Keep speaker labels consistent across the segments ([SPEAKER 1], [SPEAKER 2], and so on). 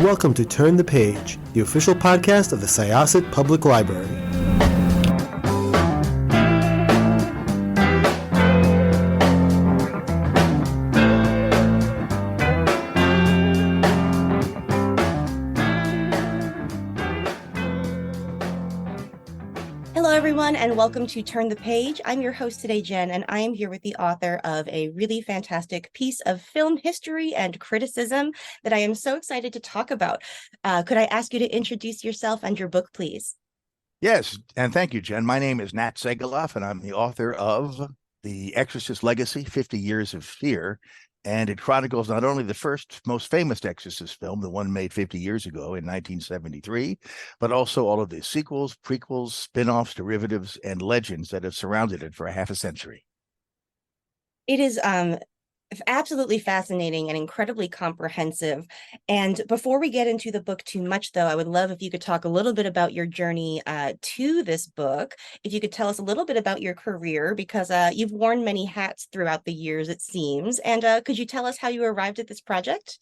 [SPEAKER 1] Welcome to Turn the Page, the official podcast of the Syosset Public Library.
[SPEAKER 2] Hello, everyone, and welcome to Turn the Page. I'm your host today, Jen, and I am here with the author of a really fantastic piece of film history and criticism that I am so excited to talk about. Could I ask you to introduce yourself and your book, please?
[SPEAKER 3] Yes, and thank you, Jen. My name is Nat Segaloff, and I'm the author of The Exorcist Legacy, 50 Years of Fear. And it chronicles not only the first most famous Exorcist film, the one made 50 years ago in 1973, but also all of the sequels, prequels, spin-offs, derivatives, and legends that have surrounded it for a half a century.
[SPEAKER 2] It is absolutely fascinating and incredibly comprehensive. And before we get into the book too much, though, I would love if you could talk a little bit about your journey to this book. If you could tell us a little bit about your career, because you've worn many hats throughout the years, it seems. And could you tell us how you arrived at this project?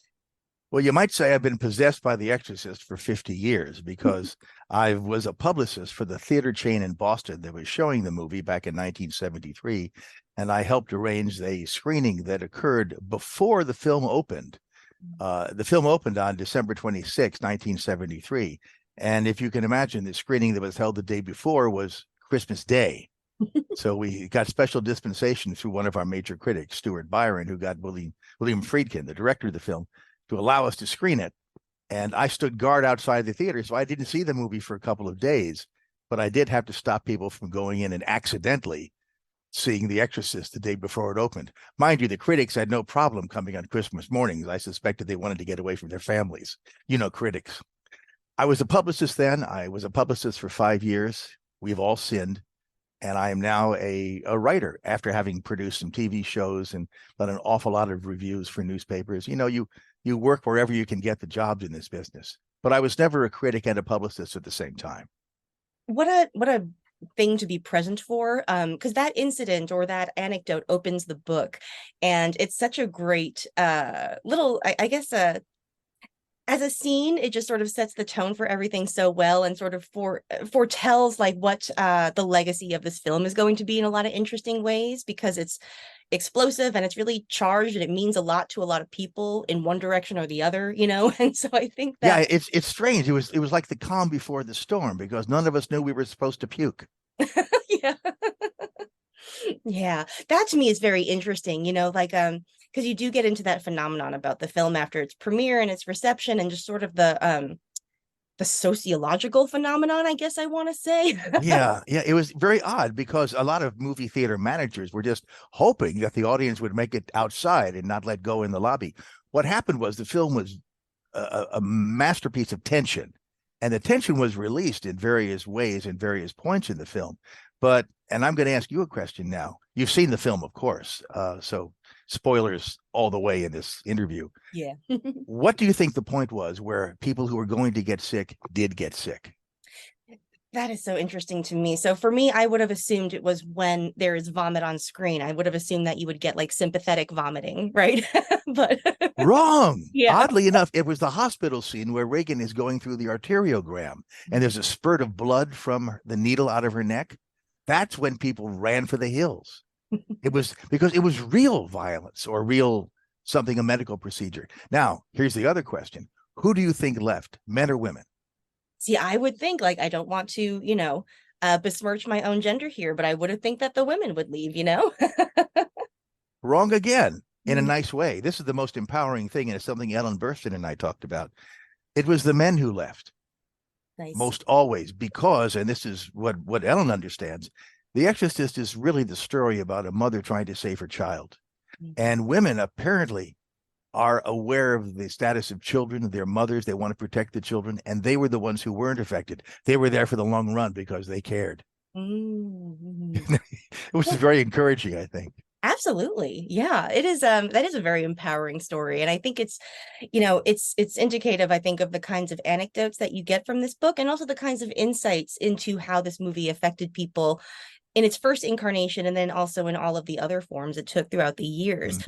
[SPEAKER 3] Well, you might say I've been possessed by The Exorcist for 50 years because I was a publicist for the theater chain in Boston that was showing the movie back in 1973. And I helped arrange a screening that occurred before the film opened. The film opened on December 26, 1973. And if you can imagine, the screening that was held the day before was Christmas Day. So we got special dispensation through one of our major critics, Stuart Byron, who got William Friedkin, the director of the film, to allow us to screen it. And I stood guard outside the theater, so I didn't see the movie for a couple of days, but I did have to stop people from going in and accidentally seeing The Exorcist the day before it opened. Mind you, the critics had no problem coming on Christmas mornings. I suspected they wanted to get away from their families. You know, critics. I was a publicist then. I was a publicist for 5 years. We've all sinned. And I am now a writer after having produced some TV shows and done an awful lot of reviews for newspapers. You know, you work wherever you can get the jobs in this business. But I was never a critic and a publicist at the same time.
[SPEAKER 2] What a thing to be present for, because that incident or that anecdote opens the book, and it's such a great little, I guess, as a scene, it just sort of sets the tone for everything so well, and sort of foretells like what the legacy of this film is going to be in a lot of interesting ways, because it's explosive and it's really charged and it means a lot to a lot of people in one direction or the other, you know. And so I think that
[SPEAKER 3] it's strange. It was like the calm before the storm, because none of us knew we were supposed to puke.
[SPEAKER 2] Yeah. Yeah, that to me is very interesting, you know, like because you do get into that phenomenon about the film after its premiere and its reception, and just sort of the sociological phenomenon, I guess I want to say.
[SPEAKER 3] Yeah, it was very odd because a lot of movie theater managers were just hoping that the audience would make it outside and not let go in the lobby. What happened was the film was a masterpiece of tension, and the tension was released in various ways and various points in the film. But, and I'm going to ask you a question now. You've seen the film, of course, so spoilers all the way in this interview.
[SPEAKER 2] Yeah.
[SPEAKER 3] What do you think the point was where people who were going to get sick did get sick?
[SPEAKER 2] That is so interesting to me. So for me, I would have assumed it was when there is vomit on screen. I would have assumed that you would get like sympathetic vomiting, right? But
[SPEAKER 3] wrong.
[SPEAKER 2] Yeah.
[SPEAKER 3] Oddly enough, it was the hospital scene where Reagan is going through the arteriogram and there's a spurt of blood from the needle out of her neck. That's when people ran for the hills. It was because it was real violence or real something, a medical procedure. Now, here's the other question. Who do you think left, men or women?
[SPEAKER 2] See, I would think, like, I don't want to, you know, besmirch my own gender here, but I would have think that the women would leave, you know?
[SPEAKER 3] Wrong again, in a nice way. This is the most empowering thing, and it's something Ellen Burstyn and I talked about. It was the men who left.
[SPEAKER 2] Nice.
[SPEAKER 3] Most always, because, and this is what Ellen understands, The Exorcist is really the story about a mother trying to save her child. And women apparently are aware of the status of children, their mothers, they want to protect the children, and they were the ones who weren't affected. They were there for the long run because they cared. It was very encouraging, I think.
[SPEAKER 2] Absolutely. Yeah, it is. That is a very empowering story. And I think it's, you know, it's indicative, I think, of the kinds of anecdotes that you get from this book, and also the kinds of insights into how this movie affected people in its first incarnation, and then also in all of the other forms it took throughout the years.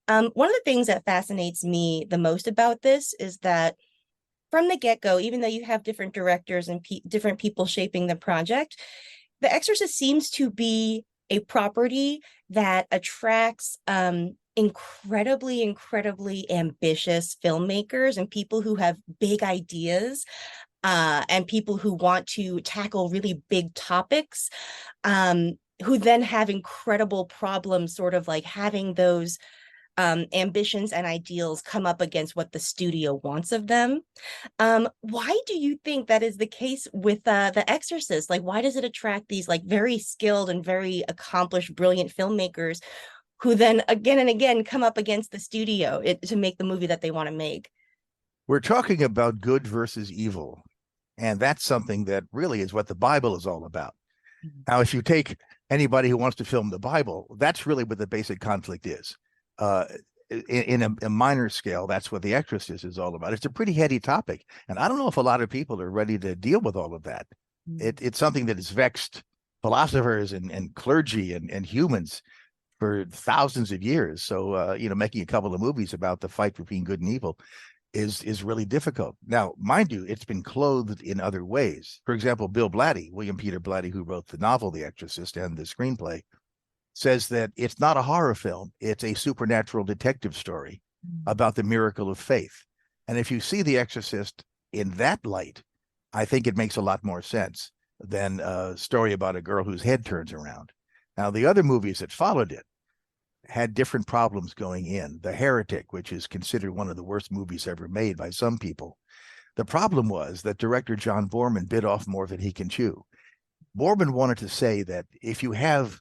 [SPEAKER 2] One of the things that fascinates me the most about this is that from the get-go, even though you have different directors and different people shaping the project, The Exorcist seems to be a property that attracts incredibly ambitious filmmakers and people who have big ideas, and people who want to tackle really big topics, who then have incredible problems sort of like having those ambitions and ideals come up against what the studio wants of them. Why do you think that is the case with The Exorcist? Like, why does it attract these like very skilled and very accomplished, brilliant filmmakers who then again and again come up against the studio to make the movie that they want to make?
[SPEAKER 3] We're talking about good versus evil. And that's something that really is what the Bible is all about.
[SPEAKER 2] Mhm.
[SPEAKER 3] Now, if you take anybody who wants to film the Bible, that's really what the basic conflict is. In a minor scale, that's what The Exorcist is all about. It's a pretty heady topic. And I don't know if a lot of people are ready to deal with all of that. It's something that has vexed philosophers and clergy and humans for thousands of years. So, making a couple of movies about the fight between good and evil is really difficult. Now, mind you, it's been clothed in other ways. For example, Bill Blatty, William Peter Blatty, who wrote the novel The Exorcist and the screenplay, says that it's not a horror film, it's a supernatural detective story about the miracle of faith. And if you see The Exorcist in that light, I think it makes a lot more sense than a story about a girl whose head turns around. Now, the other movies that followed it had different problems going in. The Heretic, which is considered one of the worst movies ever made by some people. The problem was that director John Boorman bit off more than he can chew. Boorman wanted to say that if you have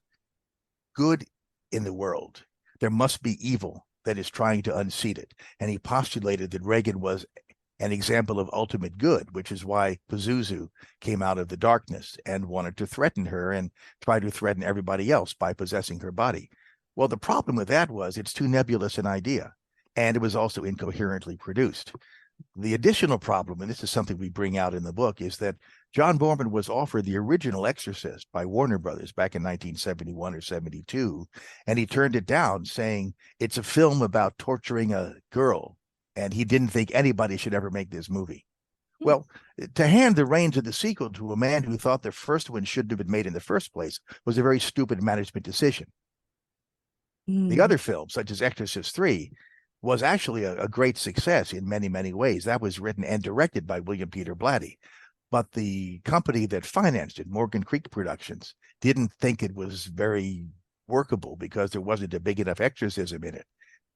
[SPEAKER 3] good in the world, there must be evil that is trying to unseat it. And he postulated that Reagan was an example of ultimate good, which is why Pazuzu came out of the darkness and wanted to threaten her and try to threaten everybody else by possessing her body. Well, the problem with that was it's too nebulous an idea, and it was also incoherently produced. The additional problem, and this is something we bring out in the book, is that John Boorman was offered the original Exorcist by Warner Brothers back in 1971 or 72, and he turned it down, saying it's a film about torturing a girl, and he didn't think anybody should ever make this movie. Well, to hand the reins of the sequel to a man who thought the first one shouldn't have been made in the first place was a very stupid management decision. The other films, such as Exorcist 3, was actually a great success in many, many ways. That was written and directed by William Peter Blatty. But the company that financed it, Morgan Creek Productions, didn't think it was very workable because there wasn't a big enough exorcism in it.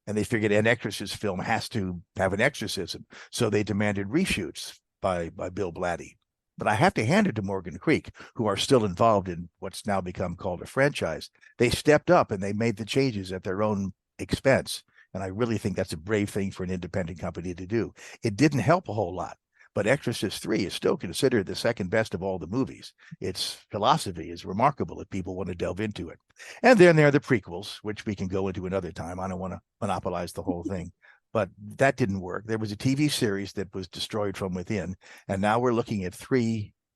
[SPEAKER 3] And they figured an exorcist film has to have an exorcism. So they demanded reshoots by Bill Blatty. But I have to hand it to Morgan Creek, who are still involved in what's now become called a franchise. They stepped up and they made the changes at their own expense. And I really think that's a brave thing for an independent company to do. It didn't help a whole lot, but Exorcist 3 is still considered the second best of all the movies. Its philosophy is remarkable if people want to delve into it. And then there are the prequels, which we can go into another time. I don't want to monopolize the whole thing. But that didn't work. There was a TV series that was destroyed from within. And now we're looking at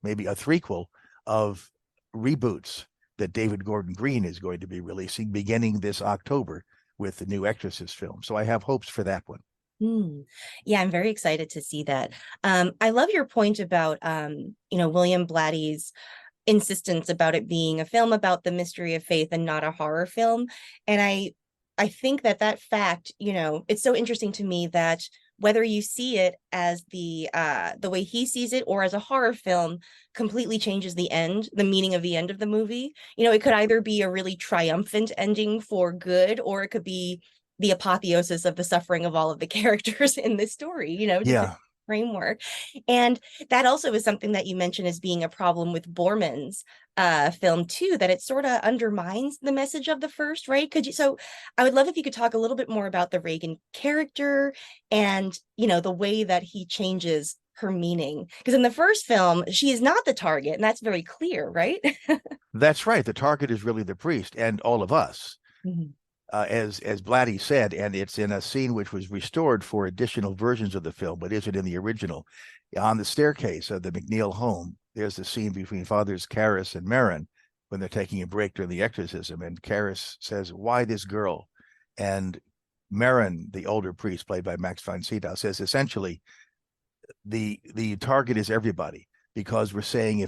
[SPEAKER 3] maybe a threequel of reboots that David Gordon Green is going to be releasing beginning this October with the new Exorcist film. So I have hopes for that one.
[SPEAKER 2] Yeah, I'm very excited to see that. I love your point about, William Blatty's insistence about it being a film about the mystery of faith and not a horror film. And I think that fact, it's so interesting to me that whether you see it as the way he sees it or as a horror film completely changes the meaning of the end of the movie. It could either be a really triumphant ending for good, or it could be the apotheosis of the suffering of all of the characters in this story,
[SPEAKER 3] Yeah.
[SPEAKER 2] framework. And that also is something that you mentioned as being a problem with Boorman's film too, that it sort of undermines the message of the first, right? So I would love if you could talk a little bit more about the Reagan character and, the way that he changes her meaning. Because in the first film, she is not the target, and that's very clear, right?
[SPEAKER 3] That's right. The target is really the priest and all of us.
[SPEAKER 2] Mhm.
[SPEAKER 3] As Blatty said, and it's in a scene which was restored for additional versions of the film, but isn't in the original. On the staircase of the McNeil home, there's the scene between Fathers Karras and Marin when they're taking a break during the exorcism, and Karras says, "Why this girl?" And Marin, the older priest, played by Max von Sydow, says essentially, the target is everybody, because we're saying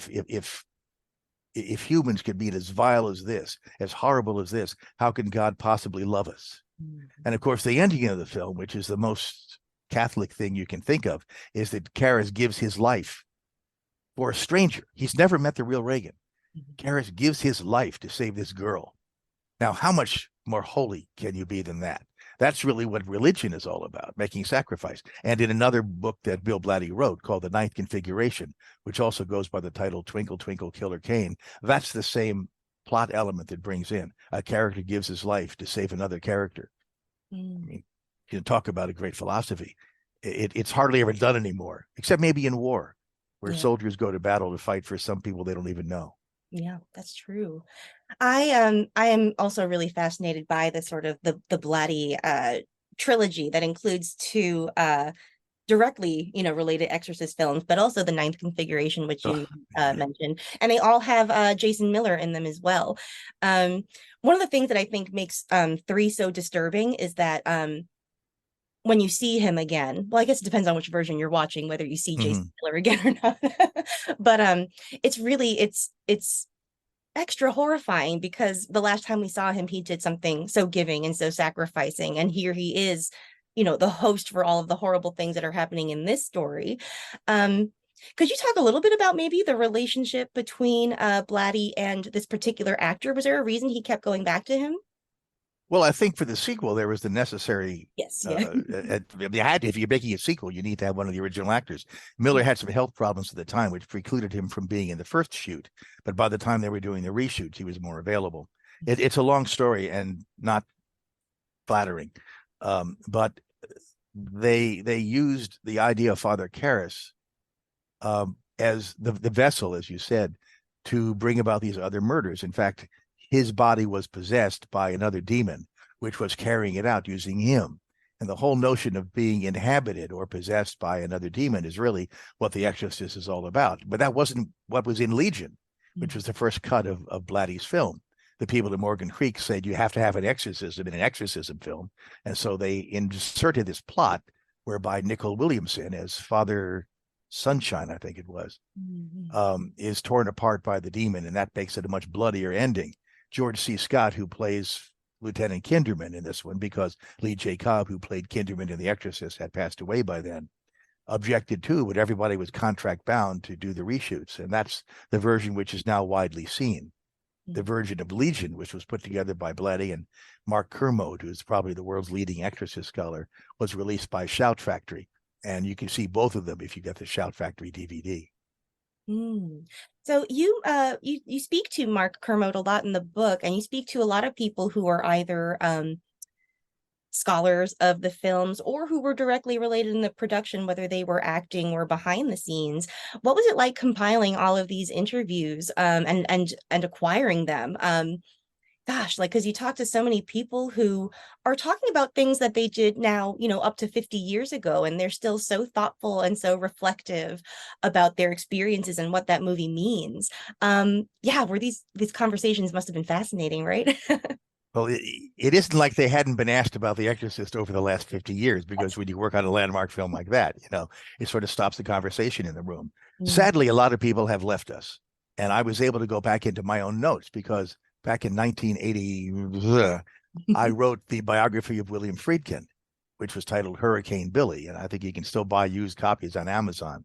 [SPEAKER 3] if humans could be as vile as this, as horrible as this, how can God possibly love us? And of course, the ending of the film, which is the most Catholic thing you can think of, is that Karras gives his life for a stranger. He's never met the real Reagan. Karras gives his life to save this girl. Now, how much more holy can you be than that? That's really what religion is all about, making sacrifice. And in another book that Bill Blatty wrote called The Ninth Configuration, which also goes by the title Twinkle, Twinkle, Killer Kane, that's the same plot element that brings in a character gives his life to save another character. I mean, you talk about a great philosophy. It's hardly ever done anymore, except maybe in war, where soldiers go to battle to fight for some people they don't even know.
[SPEAKER 2] Yeah, that's true. I am also really fascinated by the sort of the Blatty trilogy that includes two directly, related Exorcist films, but also the Ninth Configuration, which you mentioned, and they all have Jason Miller in them as well. One of the things that I think makes 3 so disturbing is that when you see him again, well, I guess it depends on which version you're watching, whether you see Jason Miller again or not. But it's really it's extra horrifying, because the last time we saw him, he did something so giving and so sacrificing, and here he is, the host for all of the horrible things that are happening in this story. Could you talk a little bit about maybe the relationship between Blatty and this particular actor? Was there a reason he kept going back to him?
[SPEAKER 3] Well, I think for the sequel, there was the necessary.
[SPEAKER 2] Yes, yeah.
[SPEAKER 3] If you're making a sequel, you need to have one of the original actors. Miller had some health problems at the time, which precluded him from being in the first shoot. But by the time they were doing the reshoots, he was more available. It's a long story and not flattering. But they used the idea of Father Karras as the vessel, as you said, to bring about these other murders. In fact, his body was possessed by another demon, which was carrying it out using him. And the whole notion of being inhabited or possessed by another demon is really what The Exorcist is all about. But that wasn't what was in Legion, which was the first cut of Blatty's film. The people at Morgan Creek said you have to have an exorcism in an exorcism film. And so they inserted this plot whereby Nicol Williamson, as Father Sunshine, I think it was, is torn apart by the demon, and that makes it a much bloodier ending. George C. Scott, who plays Lieutenant Kinderman in this one, because Lee J. Cobb, who played Kinderman in The Exorcist, had passed away by then, objected too, but everybody was contract bound to do the reshoots. And that's the version which is now widely seen. The version of Legion, which was put together by Blatty and Mark Kermode, who's probably the world's leading Exorcist scholar, was released by Shout Factory. And you can see both of them if you get the Shout Factory DVD.
[SPEAKER 2] So you speak to Mark Kermode a lot in the book, and you speak to a lot of people who are either scholars of the films or who were directly related in the production, whether they were acting or behind the scenes. What was it like compiling all of these interviews and acquiring them? Gosh, because you talk to so many people who are talking about things that they did now, up to 50 years ago, and they're still so thoughtful and so reflective about their experiences and what that movie means. Where these conversations must have been fascinating, right?
[SPEAKER 3] Well, it isn't like they hadn't been asked about The Exorcist over the last 50 years, because when you work on a landmark film like that, it sort of stops the conversation in the room. Sadly, a lot of people have left us, and I was able to go back into my own notes, because back in 1980, I wrote the biography of William Friedkin, which was titled Hurricane Billy. And I think you can still buy used copies on Amazon.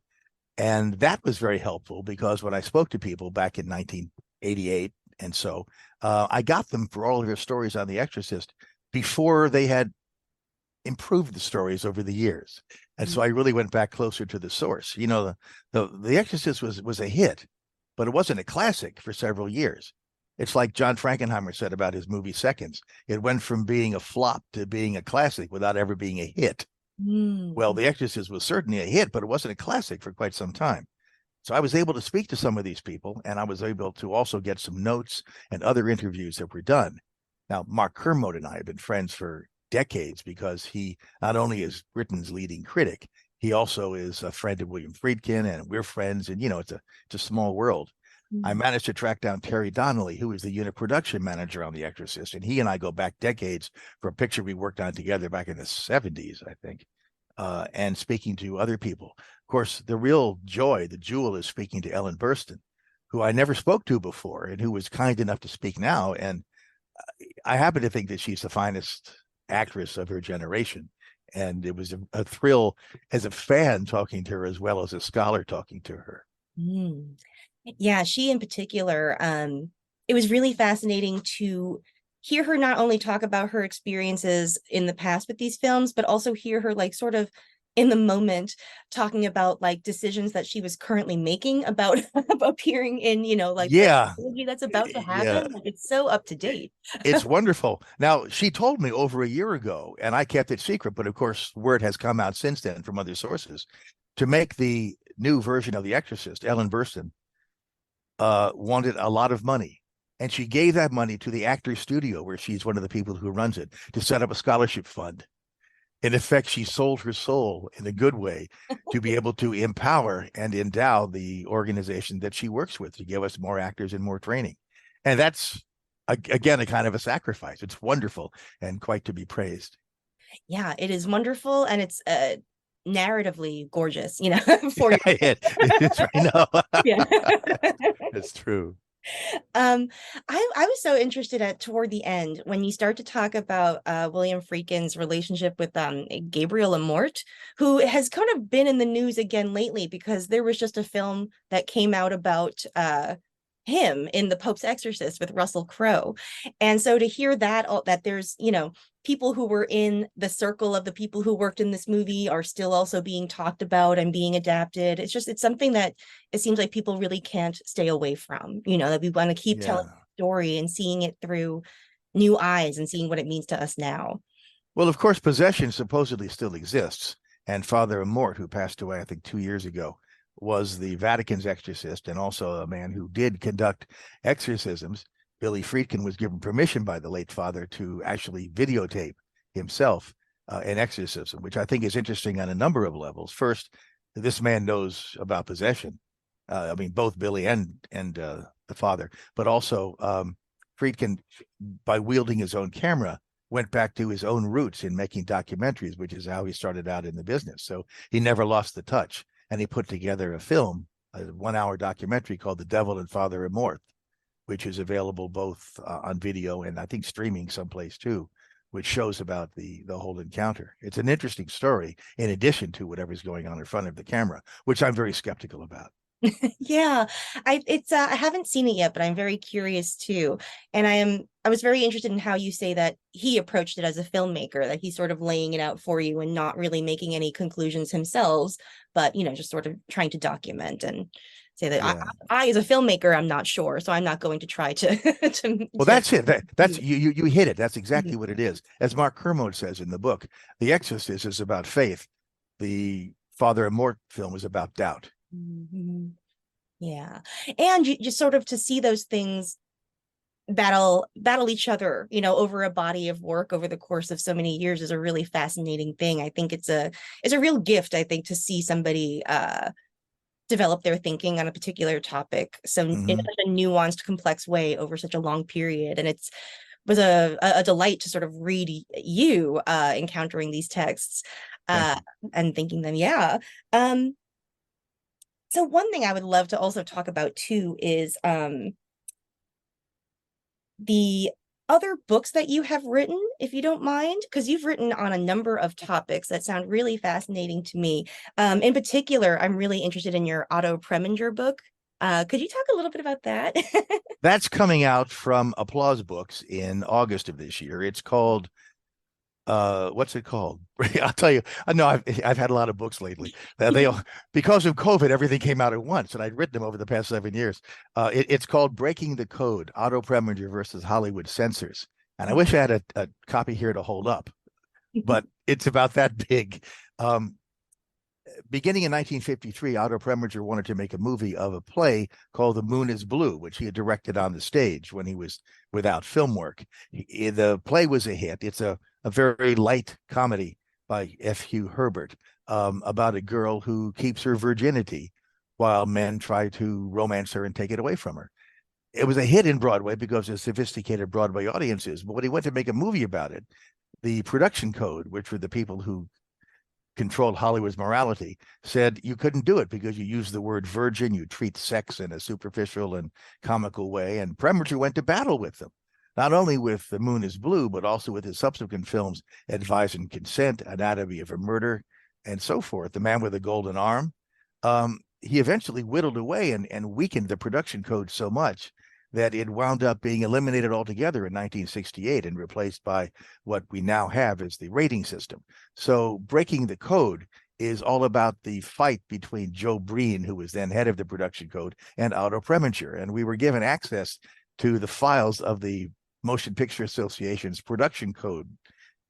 [SPEAKER 3] And that was very helpful, because when I spoke to people back in 1988, and so I got them for all of their stories on The Exorcist before they had improved the stories over the years. And so I really went back closer to the source. The Exorcist was a hit, but it wasn't a classic for several years. It's like John Frankenheimer said about his movie Seconds. It went from being a flop to being a classic without ever being a hit. Well, The Exorcist was certainly a hit, but it wasn't a classic for quite some time. So I was able to speak to some of these people, and I was able to also get some notes and other interviews that were done. Now, Mark Kermode and I have been friends for decades, because he not only is Britain's leading critic, he also is a friend of William Friedkin, and we're friends. And, it's a small world. I managed to track down Terry Donnelly, who was the unit production manager on The Exorcist. And he and I go back decades for a picture we worked on together back in the 70s, I think. and speaking to other people. Of course, the real joy, the jewel, is speaking to Ellen Burstyn, who I never spoke to before and who was kind enough to speak now. And I happen to think that she's the finest actress of her generation. And it was a thrill as a fan talking to her as well as a scholar talking to her.
[SPEAKER 2] Mm. Yeah, she in particular, it was really fascinating to hear her not only talk about her experiences in the past with these films, but also hear her like sort of in the moment talking about like decisions that she was currently making about appearing in, like the
[SPEAKER 3] Yeah.
[SPEAKER 2] movie that's about to
[SPEAKER 3] Yeah.
[SPEAKER 2] happen. Like it's so up to date.
[SPEAKER 3] It's wonderful. Now, she told me over a year ago, and I kept it secret, but of course, word has come out since then from other sources. To make the new version of The Exorcist, Ellen Burstyn wanted a lot of money. And she gave that money to the Actors Studio, where she's one of the people who runs it, to set up a scholarship fund. In effect, she sold her soul in a good way to be able to empower and endow the organization that she works with to give us more actors and more training. And that's, again, a kind of a sacrifice. It's wonderful and quite to be praised.
[SPEAKER 2] Yeah, it is wonderful, and it's narratively gorgeous, for
[SPEAKER 3] It's right now.
[SPEAKER 2] yeah.
[SPEAKER 3] It's true.
[SPEAKER 2] I was so interested at toward the end when you start to talk about William Friedkin's relationship with Gabriel Amort, who has kind of been in the news again lately because there was just a film that came out about him in The Pope's Exorcist with Russell Crowe. And so to hear that there's, people who were in the circle of the people who worked in this movie are still also being talked about and being adapted. It's something that it seems like people really can't stay away from, that we want to keep telling the story and seeing it through new eyes and seeing what it means to us now.
[SPEAKER 3] Well, of course, possession supposedly still exists. And Father Amort, who passed away, I think, 2 years ago, was the Vatican's exorcist and also a man who did conduct exorcisms. Billy Friedkin was given permission by the late father to actually videotape himself an exorcism, which I think is interesting on a number of levels. First, this man knows about possession. I mean, both Billy and the father, but also Friedkin, by wielding his own camera, went back to his own roots in making documentaries, which is how he started out in the business. So he never lost the touch. And he put together a film, a 1-hour documentary called The Devil and Father Amort, which is available both on video and I think streaming someplace too, which shows about the whole encounter. It's an interesting story in addition to whatever's going on in front of the camera, which I'm very skeptical about.
[SPEAKER 2] Yeah, I haven't seen it yet, but I'm very curious too. And I was very interested in how you say that he approached it as a filmmaker, that he's sort of laying it out for you and not really making any conclusions himself, but just sort of trying to document and say that I as a filmmaker, I'm not sure, so I'm not going to try to.
[SPEAKER 3] Well, that's it. That's you hit it. That's exactly what it is. As Mark Kermode says in the book, The Exorcist is about faith. The Father Amort film is about doubt.
[SPEAKER 2] Mm-hmm. Yeah, and you just sort of to see those things battle each other, over a body of work over the course of so many years is a really fascinating thing. I think it's a real gift, I think, to see somebody develop their thinking on a particular topic in such a nuanced, complex way over such a long period. And was a delight to sort of read you encountering these texts and thinking them. Yeah. So one thing I would love to also talk about too is the other books that you have written, if you don't mind, because you've written on a number of topics that sound really fascinating to me. In particular, I'm really interested in your Otto Preminger book. Could you talk a little bit about that?
[SPEAKER 3] That's coming out from Applause Books in August of this year. It's called what's it called? I'll tell you. I know I've had a lot of books lately. They all, because of COVID, everything came out at once, and I'd written them over the past 7 years. It's called Breaking the Code: Otto Preminger versus Hollywood Censors. And I wish I had a copy here to hold up, but it's about that big. Beginning in 1953, Otto Preminger wanted to make a movie of a play called The Moon is Blue, which he had directed on the stage when he was without film work. The play was a hit. It's a very light comedy by F. Hugh Herbert about a girl who keeps her virginity while men try to romance her and take it away from her. It was a hit in Broadway because of sophisticated Broadway audiences. But when he went to make a movie about it, the production code, which were the people who controlled Hollywood's morality, said you couldn't do it because you use the word virgin, you treat sex in a superficial and comical way. And Preminger went to battle with them, not only with The Moon is Blue, but also with his subsequent films, Advise and Consent, Anatomy of a Murder, and so forth. The Man with the Golden Arm. He eventually whittled away and weakened the production code so much that it wound up being eliminated altogether in 1968 and replaced by what we now have as the rating system. So breaking the code is all about the fight between Joe Breen, who was then head of the production code, and Otto Preminger. And we were given access to the files of the Motion Picture Association's production code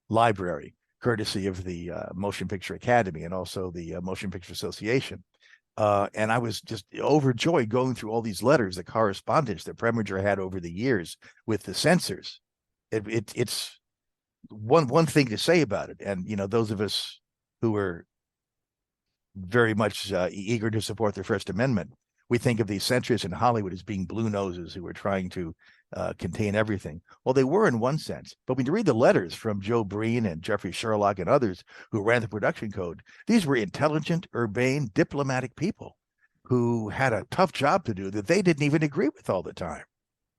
[SPEAKER 3] library, courtesy of the Motion Picture Academy and also the Motion Picture Association. And I was just overjoyed going through all these letters, the correspondence that Preminger had over the years with the censors. It's one thing to say about it. And, those of us who were very much eager to support the First Amendment, we think of these censors in Hollywood as being blue noses who were trying to contain everything. Well, they were in one sense, but when you read the letters from Joe Breen and Jeffrey Sherlock and others who ran the production code, these were intelligent, urbane, diplomatic people who had a tough job to do that they didn't even agree with all the time.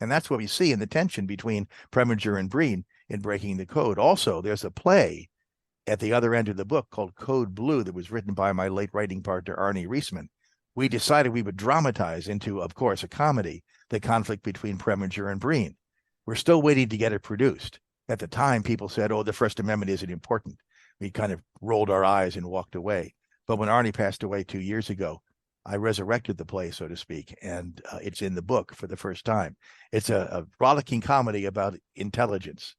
[SPEAKER 3] And that's what we see in the tension between Preminger and Breen in breaking the code. Also, there's a play at the other end of the book called Code Blue that was written by my late writing partner, Arnie Reisman. We decided we would dramatize into, of course, a comedy, the conflict between Preminger and Breen. We're still waiting to get it produced. At the time, people said, oh, the First Amendment isn't important. We kind of rolled our eyes and walked away. But when Arnie passed away 2 years ago, I resurrected the play, so to speak, and it's in the book for the first time. It's a rollicking comedy about intelligence.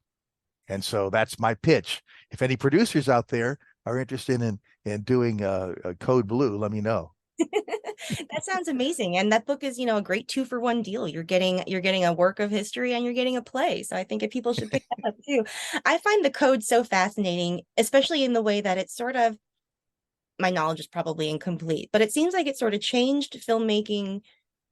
[SPEAKER 3] And so that's my pitch. If any producers out there are interested in doing a Code Blue, let me know.
[SPEAKER 2] That sounds amazing. And that book is, a great 2-for-1 deal. You're getting a work of history and you're getting a play. So I think if people should pick that up too. I find the code so fascinating, especially in the way that it's sort of, my knowledge is probably incomplete, but it seems like it sort of changed filmmaking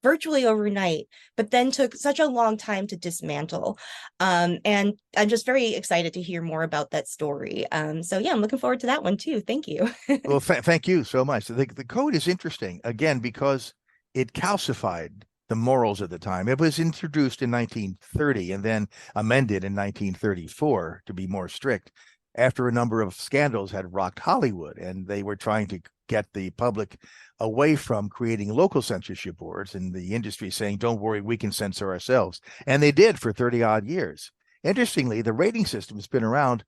[SPEAKER 2] virtually overnight, but then took such a long time to dismantle. And I'm just very excited to hear more about that story. So yeah, I'm looking forward to that one too. Thank you.
[SPEAKER 3] Well, thank you so much. The code is interesting, again, because it calcified the morals at the time. It was introduced in 1930 and then amended in 1934 to be more strict after a number of scandals had rocked Hollywood, and they were trying to get the public away from creating local censorship boards and the industry saying, don't worry, we can censor ourselves. And they did for 30 odd years. Interestingly, the rating system has been around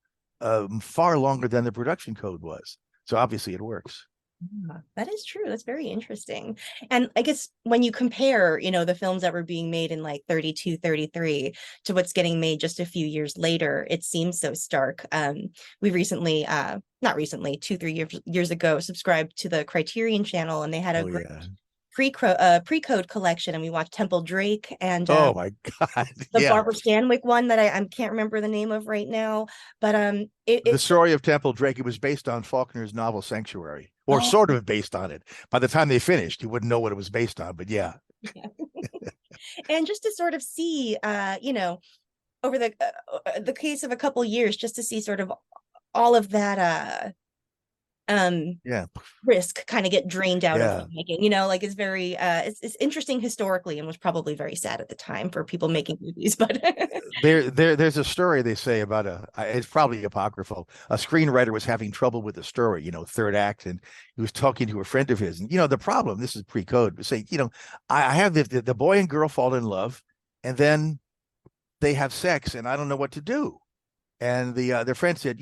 [SPEAKER 3] far longer than the production code was. So obviously it works.
[SPEAKER 2] Yeah, that is true. That's very interesting. And I guess when you compare, the films that were being made in like 32, 33 to what's getting made just a few years later, it seems so stark. We recently, not recently, 2-3 years ago, subscribed to the Criterion channel, and they had a great pre-code collection, and we watched Temple Drake and
[SPEAKER 3] oh my God,
[SPEAKER 2] the Barbara Stanwyck one that I can't remember the name of right now, but
[SPEAKER 3] the story of Temple Drake, it was based on Faulkner's novel Sanctuary, or sort of based on it. By the time they finished, you wouldn't know what it was based on, but yeah.
[SPEAKER 2] And just to sort of see, over the case of a couple years, just to see sort of all of that risk kind of get drained out of making, like it's very it's interesting historically, and was probably very sad at the time for people making movies. But
[SPEAKER 3] there's a story they say about it's probably apocryphal. A screenwriter was having trouble with the story, third act, and he was talking to a friend of his, and the problem, this is pre-code, say, I have the boy and girl fall in love, and then they have sex, and I don't know what to do. And their friend said,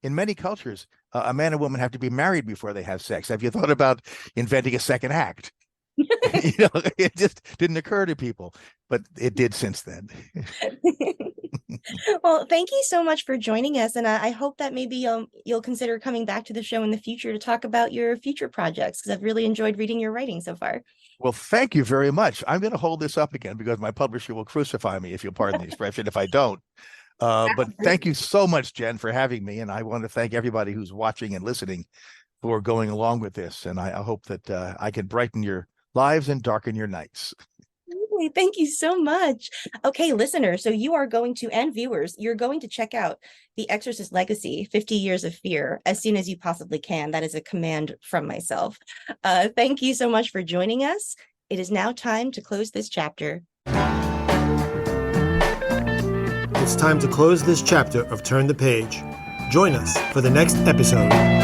[SPEAKER 3] in many cultures, a man and woman have to be married before they have sex. Have you thought about inventing a second act? It just didn't occur to people, but it did since then.
[SPEAKER 2] Well, thank you so much for joining us, and I hope that maybe you'll consider coming back to the show in the future to talk about your future projects, because I've really enjoyed reading your writing so far.
[SPEAKER 3] Well, thank you very much. I'm going to hold this up again because my publisher will crucify me, if you'll pardon the expression, if I don't. But thank you so much, Jen, for having me. And I want to thank everybody who's watching and listening for going along with this. And I hope that I can brighten your lives and darken your nights.
[SPEAKER 2] Yay, thank you so much. Okay, listeners, so you are going to, and viewers, you're going to check out The Exorcist Legacy, 50 Years of Fear, as soon as you possibly can. That is a command from myself. Thank you so much for joining us. It is now time to close this chapter.
[SPEAKER 1] It's time to close this chapter of Turn the Page. Join us for the next episode.